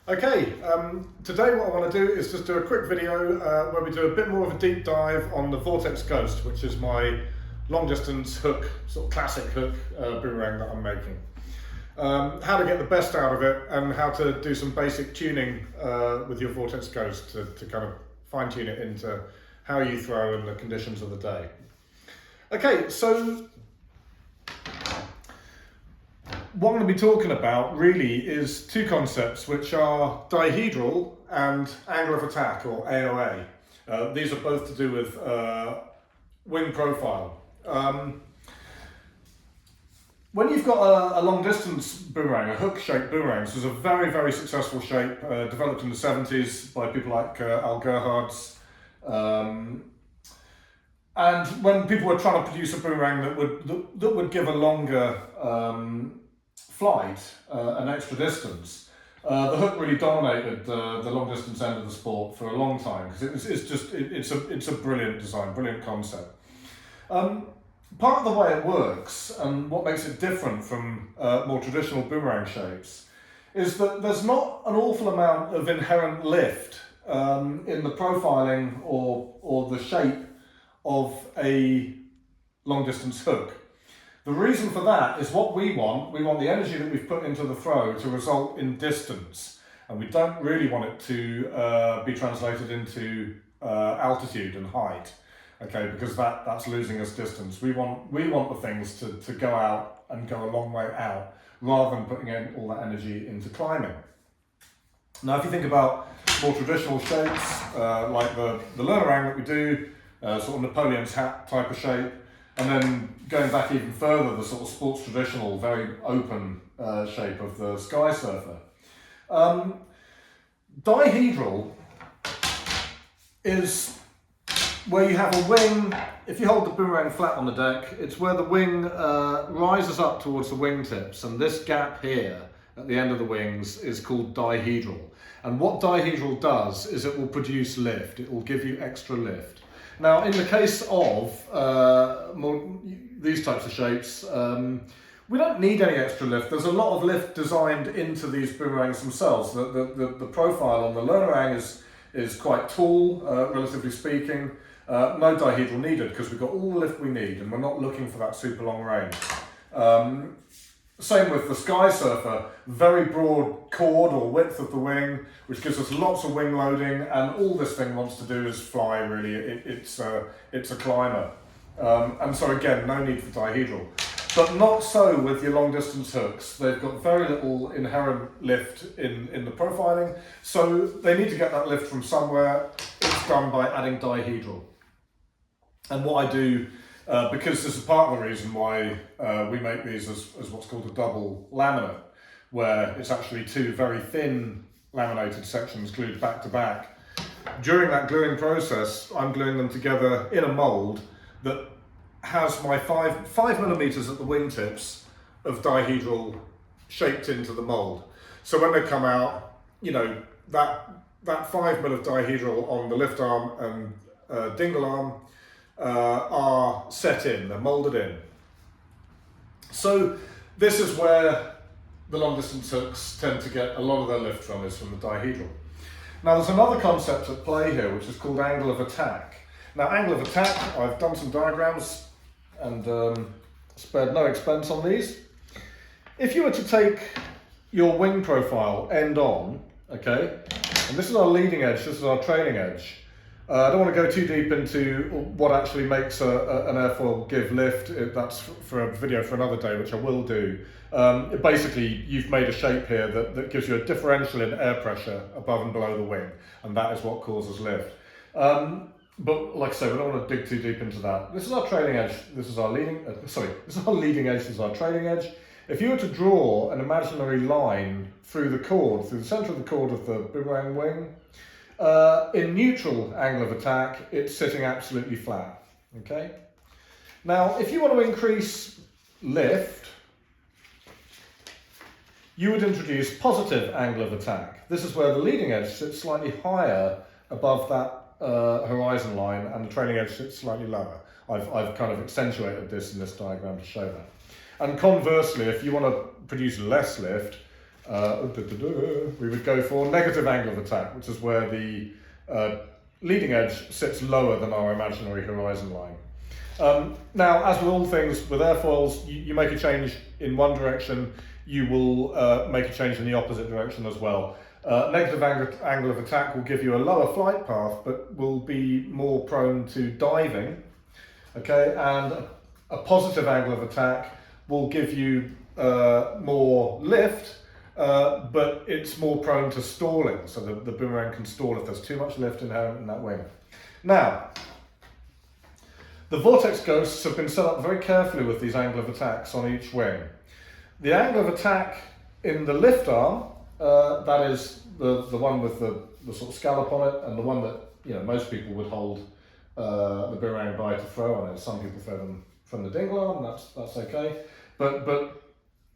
Okay, today what I want to do is just do a quick video where we do a bit more of a deep dive on the Vortex Ghost, which is my long distance hook, sort of classic hook boomerang that I'm making. How to get the best out of it and how to do some basic tuning with your Vortex Ghost to kind of fine tune it into how you throw and the conditions of the day. Okay, so what I'm going to be talking about really is two concepts, which are dihedral and angle of attack, or AOA. These are both to do with wing profile. When you've got a long distance boomerang, a hook shaped boomerang, this is a very, very successful shape, developed in the 70s by people like Al Gerhards. And when people were trying to produce a boomerang that would give a longer flight, an extra distance, the hook really dominated the long distance end of the sport for a long time because it's a brilliant design, brilliant concept. Part of the way it works and what makes it different from more traditional boomerang shapes is that there's not an awful amount of inherent lift in the profiling or the shape of a long distance hook. The reason for that is what we want the energy that we've put into the throw to result in distance, and we don't really want it to be translated into altitude and height, okay, because that's losing us distance. We want the things to go out and go a long way out rather than putting in all that energy into climbing. Now, if you think about more traditional shapes like the learnerang that we do, sort of Napoleon's hat type of shape, and then going back even further, the sort of sports traditional, very open shape of the sky surfer. Dihedral is where you have a wing. If you hold the boomerang flat on the deck, it's where the wing rises up towards the wingtips, and this gap here at the end of the wings is called dihedral. And what dihedral does is it will produce lift. It will give you extra lift. Now, in the case of these types of shapes, we don't need any extra lift. There's a lot of lift designed into these boomerangs themselves. The profile on the learnerang is quite tall, relatively speaking. No dihedral needed because we've got all the lift we need and we're not looking for that super long range. Same with the sky surfer, very broad chord or width of the wing, which gives us lots of wing loading, and all this thing wants to do is fly, really. It's a climber. And so again, no need for dihedral. But not so with your long distance hooks. They've got very little inherent lift in the profiling, so they need to get that lift from somewhere. It's done by adding dihedral. And what I do, because this is part of the reason why we make these as what's called a double laminate, where it's actually two very thin laminated sections glued back to back. During that gluing process, I'm gluing them together in a mould that has my 5 millimeters at the wingtips of dihedral shaped into the mould. So when they come out, you know, that 5 mil of dihedral on the lift arm and dingle arm are set in, they're moulded in. So this is where the long distance hooks tend to get a lot of their lift from, is from the dihedral. Now there's another concept at play here which is called angle of attack. Now angle of attack, I've done some diagrams and spared no expense on these. If you were to take your wing profile end on, okay, and this is our leading edge, this is our trailing edge. I don't want to go too deep into what actually makes an airfoil give lift. That's for a video for another day, which I will do. Basically, you've made a shape here that gives you a differential in air pressure above and below the wing, and that is what causes lift. But like I say, we don't want to dig too deep into that. This is our trailing edge. This is our leading. This is our leading edge. This is our trailing edge. If you were to draw an imaginary line through the cord, through the centre of the cord of the boomerang wing, in neutral angle of attack, it's sitting absolutely flat, okay? Now, if you want to increase lift, you would introduce positive angle of attack. This is where the leading edge sits slightly higher above that horizon line and the trailing edge sits slightly lower. I've kind of accentuated this in this diagram to show that. And conversely, if you want to produce less lift, we would go for negative angle of attack, which is where the leading edge sits lower than our imaginary horizon line. Now, as with all things with airfoils, you make a change in one direction, you will make a change in the opposite direction as well. Negative angle of attack will give you a lower flight path, but will be more prone to diving. Okay, and a positive angle of attack will give you more lift, but it's more prone to stalling. So the boomerang can stall if there's too much lift inherent in that wing. Now, the vortex ghosts have been set up very carefully with these angle of attacks on each wing. The angle of attack in the lift arm, that is the one with the sort of scallop on it, and the one that most people would hold the boomerang by to throw on it. Some people throw them from the dingle arm, that's okay. But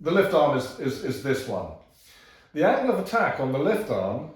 the lift arm is this one. The angle of attack on the lift arm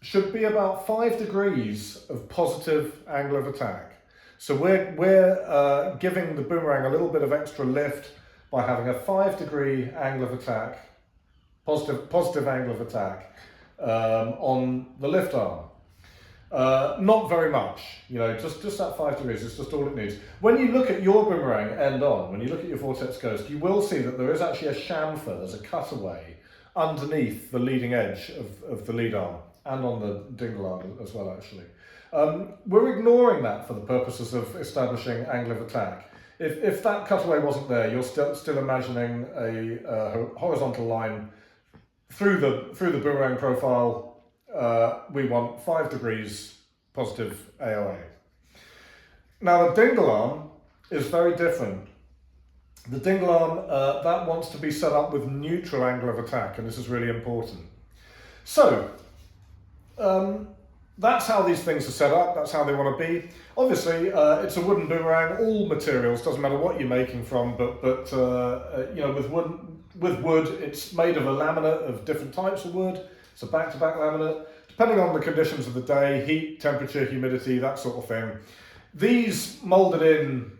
should be about 5 degrees of positive angle of attack. So we're giving the boomerang a little bit of extra lift by having a 5 degree angle of attack, positive angle of attack on the lift arm. Not very much, just that 5 degrees is just all it needs. When you look at your boomerang end on, when you look at your vortex ghost, you will see that there is actually a chamfer, there's a cutaway underneath the leading edge of the lead arm and on the dingle arm as well, actually. We're ignoring that for the purposes of establishing angle of attack. If that cutaway wasn't there, you're still imagining a horizontal line through the boomerang profile. We want 5 degrees positive AOA. Now the dingle arm is very different. The dingle arm, that wants to be set up with neutral angle of attack, and this is really important. So, that's how these things are set up, that's how they want to be. Obviously, it's a wooden boomerang, all materials, doesn't matter what you're making from, but with wood, it's made of a laminate of different types of wood. It's a back-to-back laminate. Depending on the conditions of the day, heat, temperature, humidity, that sort of thing. These moulded in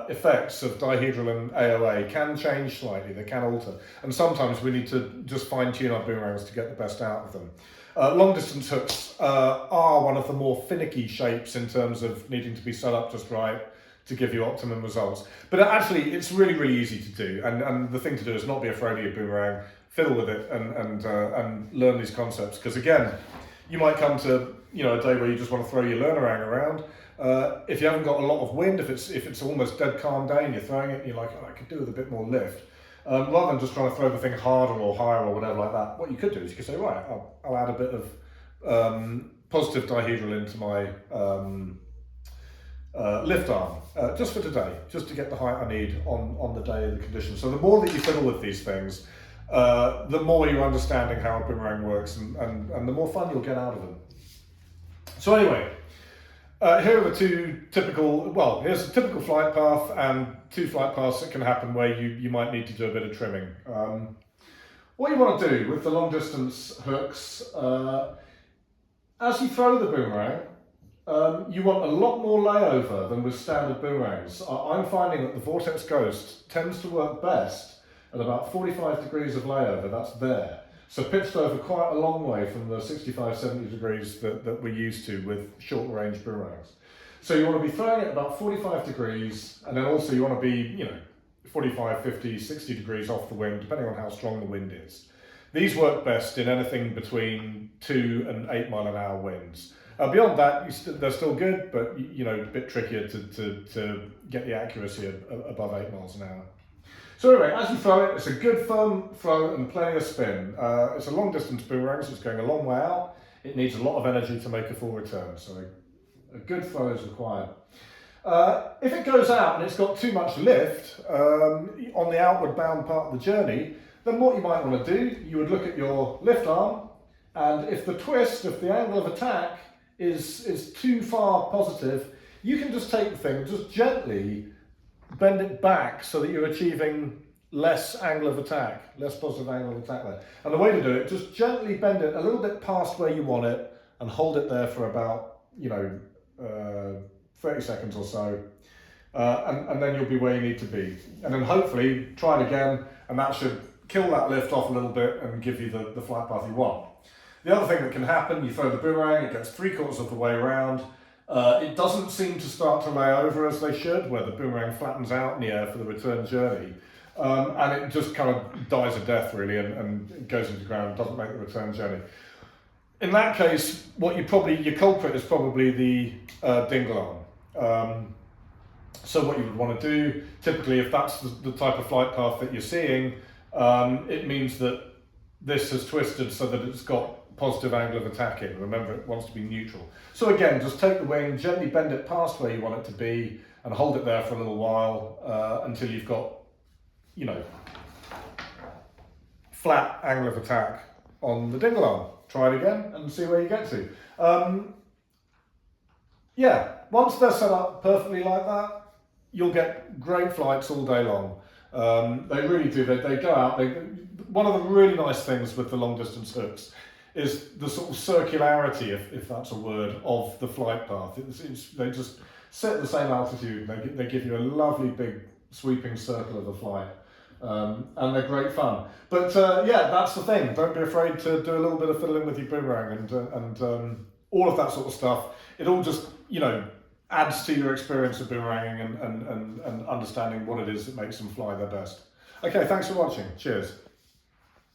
effects of dihedral and AOA can change slightly, they can alter. And sometimes we need to just fine-tune our boomerangs to get the best out of them. Long distance hooks are one of the more finicky shapes in terms of needing to be set up just right to give you optimum results. But actually, it's really, really easy to do. And the thing to do is not be afraid of your boomerang, fiddle with it and learn these concepts. Because again, you might come to a day where you just want to throw your learnerang around. If you haven't got a lot of wind, if it's almost dead calm day and you're throwing it and you're like, I could do with a bit more lift. Rather than just trying to throw the thing harder or higher or whatever like that, what you could do is you could say, right, I'll add a bit of positive dihedral into my lift arm, just for today, just to get the height I need on the day of the conditions. So the more that you fiddle with these things, the more you're understanding how a boomerang works and the more fun you'll get out of them. So anyway, here are the two typical, here's a typical flight path and 2 flight paths that can happen where you might need to do a bit of trimming. What you want to do with the long distance hooks, as you throw the boomerang, you want a lot more layover than with standard boomerangs. I'm finding that the Vortex Ghost tends to work best at about 45 degrees of layover, that's there. So pitched over quite a long way from the 65, 70 degrees that we're used to with short range boomerangs. So you want to be throwing it about 45 degrees, and then also you want to be, 45, 50, 60 degrees off the wing, depending on how strong the wind is. These work best in anything between 2 and 8 mile an hour winds. Beyond that, they're still good, but a bit trickier to get the accuracy above 8 miles an hour. So anyway, as you throw it, it's a good firm throw and plenty of spin. It's a long distance boomerang, so it's going a long way out. It needs a lot of energy to make a full return, so a good throw is required. If it goes out and it's got too much lift on the outward bound part of the journey, then what you might want to do, you would look at your lift arm, and if the twist, if the angle of attack is too far positive, you can just take the thing and just gently bend it back so that you're achieving less angle of attack, less positive angle of attack there. And the way to do it, just gently bend it a little bit past where you want it and hold it there for about, 30 seconds or so. And then you'll be where you need to be. And then hopefully try it again, and that should kill that lift off a little bit and give you the flight path you want. The other thing that can happen, you throw the boomerang, it gets 3/4 of the way around. It doesn't seem to start to lay over as they should, where the boomerang flattens out in the air for the return journey. And it just kind of dies a death really and goes into the ground and doesn't make the return journey. In that case, your culprit is probably the dingle arm. So what you would want to do, typically if that's the type of flight path that you're seeing, it means that this has twisted so that it's got positive angle of attack in. Remember, it wants to be neutral. So again, just take the wing, gently bend it past where you want it to be and hold it there for a little while until you've got, flat angle of attack on the dingle arm. Try it again and see where you get to. Once they're set up perfectly like that, you'll get great flights all day long. They really do. They go out. One of the really nice things with the long distance hooks is the sort of circularity, if that's a word, of the flight path. They just sit at the same altitude. They give you a lovely big sweeping circle of the flight. And they're great fun. But that's the thing. Don't be afraid to do a little bit of fiddling with your boomerang and all of that sort of stuff. It all just, adds to your experience of boomeranging and understanding what it is that makes them fly their best. Okay, thanks for watching. Cheers.